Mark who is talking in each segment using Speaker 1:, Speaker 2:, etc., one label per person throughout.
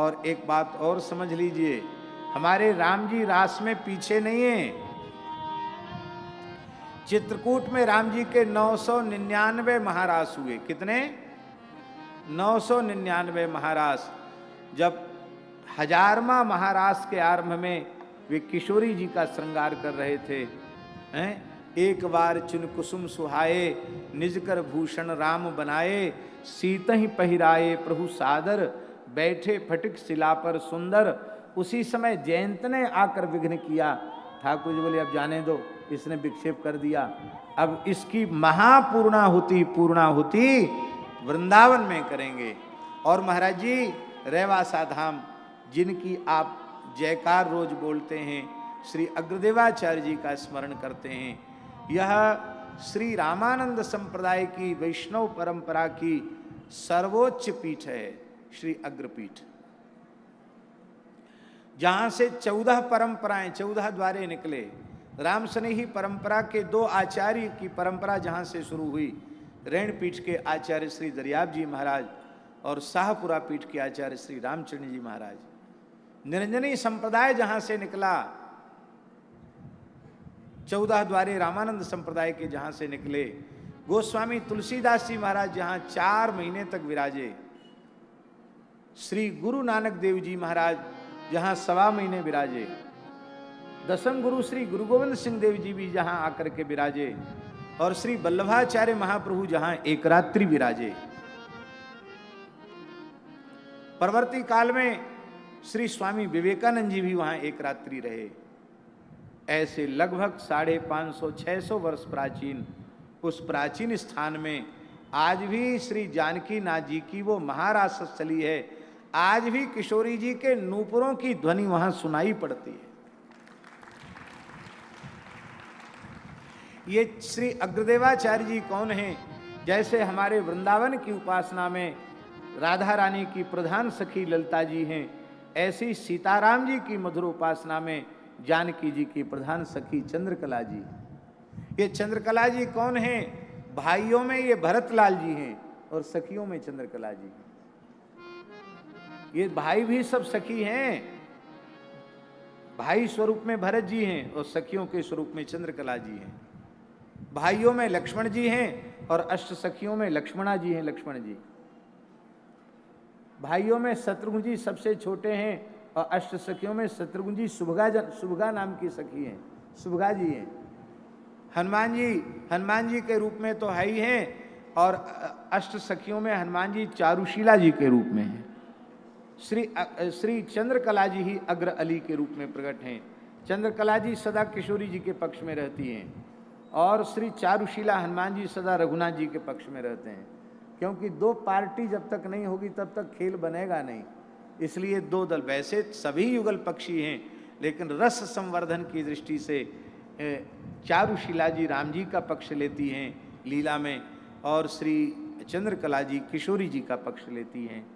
Speaker 1: और एक बात और समझ लीजिए, हमारे राम जी रास में पीछे नहीं है। चित्रकूट में राम जी के 999 महारास हुए। कितने? 999 महारास। जब 1000वां महारास के आरंभ में वे किशोरी जी का श्रृंगार कर रहे थे, हैं? एक बार चुन कुसुम सुहाए, निज कर भूषण राम बनाए, सीत ही पहिराए प्रभु सादर, बैठे फटिक शिला पर सुंदर। उसी समय जयंत ने आकर विघ्न किया। ठाकुर जी बोले अब जाने दो, इसने विक्षेप कर दिया, अब इसकी पूर्णाहुति वृंदावन में करेंगे। और महाराज जी रेवासा धाम जिनकी आप जयकार रोज बोलते हैं, श्री अग्रदेवाचार्य जी का स्मरण करते हैं, यह श्री रामानंद संप्रदाय की वैष्णव परंपरा की सर्वोच्च पीठ है, श्री अग्रपीठ, जहां से 14 परंपराएं, 14 द्वारे निकले। राम स्नेही परंपरा के 2 आचार्य की परंपरा जहां से शुरू हुई, रैणपीठ के आचार्य श्री दरियाब जी महाराज और शाहपुरा पीठ के आचार्य श्री रामचंद्र जी महाराज। निरंजनी संप्रदाय जहां से निकला, 14 द्वारे रामानंद संप्रदाय के जहां से निकले, गोस्वामी तुलसीदास जी महाराज जहां 4 महीने तक विराजे, श्री गुरु नानक देव जी महाराज जहां 1.25 महीने विराजे, दसम गुरु श्री गुरु गोविंद सिंह देव जी भी जहां आकर के विराजे, और श्री वल्लभाचार्य महाप्रभु जहां एक रात्रि विराजे। परवर्ती काल में श्री स्वामी विवेकानंद जी भी वहां एक रात्रि रहे। ऐसे लगभग 550-600 वर्ष प्राचीन उस प्राचीन स्थान में आज भी श्री जानकी नाथ जी की वो महारास स्थली है। आज भी किशोरी जी के नूपुरों की ध्वनि वहां सुनाई पड़ती है। ये श्री अग्रदेवाचार्य जी कौन हैं? जैसे हमारे वृंदावन की उपासना में राधा रानी की प्रधान सखी ललिता जी हैं, ऐसी सीताराम जी की मधुर उपासना में जानकी जी की प्रधान सखी चंद्रकला जी। ये चंद्रकला जी कौन हैं? भाइयों में ये भरतलाल जी हैं और सखियों में चंद्रकला जी। ये भाई भी सब सखी हैं। भाई स्वरूप में भरत जी हैं और सखियों के स्वरूप में चंद्रकला जी हैं। भाइयों में लक्ष्मण जी हैं और अष्ट सखियों में लक्ष्मणा जी हैं, लक्ष्मण जी। भाइयों में शत्रुघ्न जी सबसे छोटे हैं और अष्ट सखियों में शत्रुघ्न जी सुभगा नाम की सखी हैं, सुभगा जी हैं। हनुमान जी के रूप में तो है ही हैं और अष्ट सखियों में हनुमान जी चारुशीला जी के रूप में हैं। श्री चंद्रकला जी ही अग्र अली के रूप में प्रकट हैं। चंद्रकला जी सदा किशोरी जी के पक्ष में रहती हैं और श्री चारुशीला हनुमान जी सदा रघुनाथ जी के पक्ष में रहते हैं, क्योंकि 2 पार्टी जब तक नहीं होगी तब तक खेल बनेगा नहीं। इसलिए 2 दल, वैसे सभी युगल पक्षी हैं, लेकिन रस संवर्धन की दृष्टि से चारुशीला जी राम जी का पक्ष लेती हैं लीला में और श्री चंद्रकला जी किशोरी जी का पक्ष लेती हैं।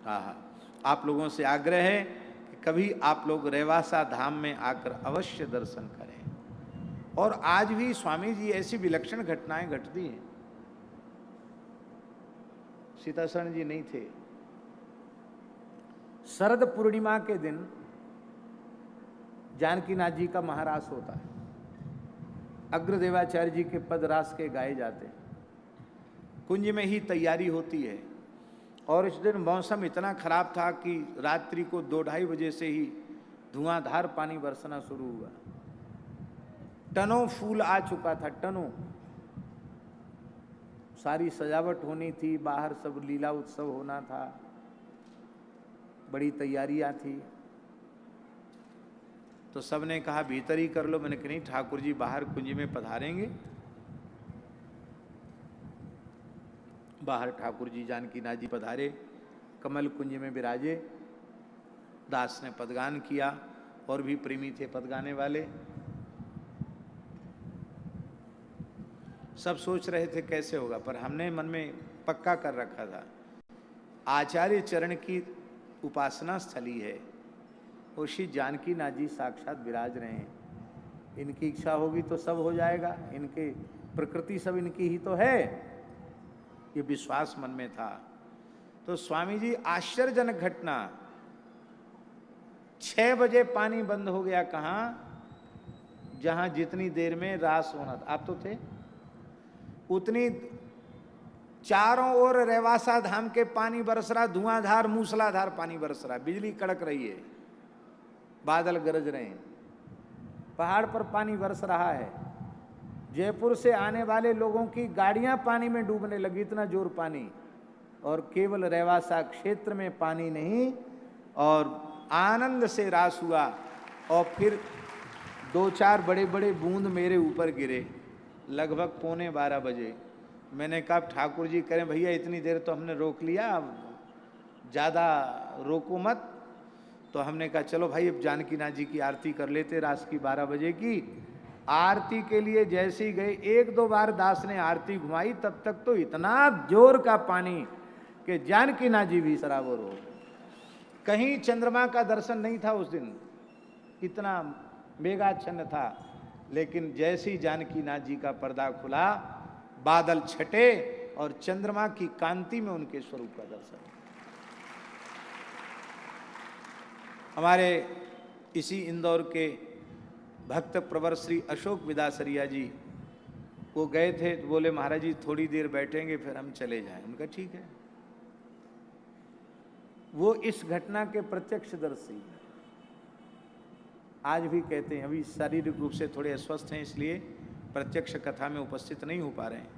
Speaker 1: हाँ, आप लोगों से आग्रह है कि कभी आप लोग रेवासा धाम में आकर अवश्य दर्शन करें। और आज भी स्वामी जी ऐसी विलक्षण घटनाएं घटती हैं। सीताशरण जी नहीं थे। शरद पूर्णिमा के दिन जानकीनाथ जी का महारास होता है। अग्रदेवाचार्य जी के पद रास के गाए जाते हैं। कुंज में ही तैयारी होती है और इस दिन मौसम इतना खराब था कि रात्रि को 2-2:30 बजे से ही धुआंधार पानी बरसना शुरू हुआ। टनों फूल आ चुका था, टनों। सारी सजावट होनी थी, बाहर सब लीला उत्सव होना था, बड़ी तैयारियां थी। तो सबने कहा भीतर ही कर लो। मैंने कहा नहीं, ठाकुर जी बाहर कुंज में पधारेंगे। बाहर ठाकुर जी जानकीनाथ जी पधारे, कमल कुंज में विराजे। दास ने पदगान किया और भी प्रेमी थे पदगाने वाले। सब सोच रहे थे कैसे होगा, पर हमने मन में पक्का कर रखा था आचार्य चरण की उपासना स्थली है, वो श्री जानकीनाथ जी साक्षात विराज रहे हैं। इनकी इच्छा होगी तो सब हो जाएगा, इनके प्रकृति सब इनकी ही तो है, ये विश्वास मन में था। तो स्वामी जी आश्चर्यजनक घटना, 6 बजे पानी बंद हो गया। कहाँ? जहां जितनी देर में रास होना था, आप तो थे, उतनी चारों ओर रेवासा धाम के पानी बरस रहा, धुआंधार मूसलाधार पानी बरस रहा, बिजली कड़क रही है, बादल गरज रहे हैं, पहाड़ पर पानी बरस रहा है। जयपुर से आने वाले लोगों की गाड़ियां पानी में डूबने लगी, इतना जोर पानी। और केवल रेवासा क्षेत्र में पानी नहीं, और आनंद से रास हुआ। और फिर 2-4 बड़े बड़े बूंद मेरे ऊपर गिरे, लगभग 11:45 बजे। मैंने कहा ठाकुर जी करें भैया इतनी देर तो हमने रोक लिया, अब ज़्यादा रोको मत। तो हमने कहा चलो भाई अब जानकी नाथ जी की आरती कर लेते, रात की 12 बजे की आरती के लिए जैसे ही गए, 1-2 बार दास ने आरती घुमाई, तब तक तो इतना जोर का पानी कि जानकी नाथ जी भी सराबोर हो। कहीं चंद्रमा का दर्शन नहीं था उस दिन, इतना मेघाच्छन्न था। लेकिन जैसे ही जानकी नाथ जी का पर्दा खुला, बादल छटे और चंद्रमा की कांति में उनके स्वरूप का दर्शन। हमारे इसी इंदौर के भक्त प्रवर श्री अशोक विदासरिया जी वो गए थे, तो बोले महाराज जी थोड़ी देर बैठेंगे फिर हम चले जाएं। उनका ठीक है। वो इस घटना के प्रत्यक्षदर्शी आज भी कहते हैं। अभी शारीरिक रूप से थोड़े अस्वस्थ हैं, इसलिए प्रत्यक्ष कथा में उपस्थित नहीं हो पा रहे हैं,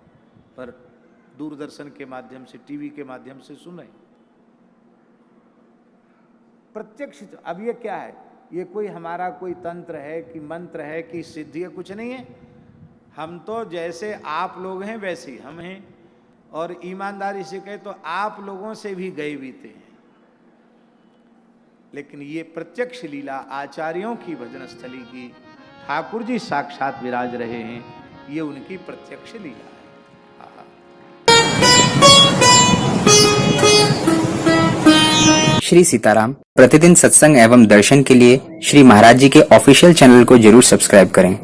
Speaker 1: पर दूरदर्शन के माध्यम से, टीवी के माध्यम से सुन रहे हैं। प्रत्यक्ष। अब ये क्या है? ये कोई हमारा कोई तंत्र है कि मंत्र है कि सिद्धि है? कुछ नहीं है। हम तो जैसे आप लोग हैं वैसे ही हम हैं, और ईमानदारी से कहे तो आप लोगों से भी गए बीते हैं। लेकिन ये प्रत्यक्ष लीला आचार्यों की भजन स्थली की, ठाकुर जी साक्षात विराज रहे हैं, ये उनकी प्रत्यक्ष लीला है।
Speaker 2: श्री सीताराम प्रतिदिन सत्संग एवं दर्शन के लिए श्री महाराज जी के ऑफिशियल चैनल को जरूर सब्सक्राइब करें।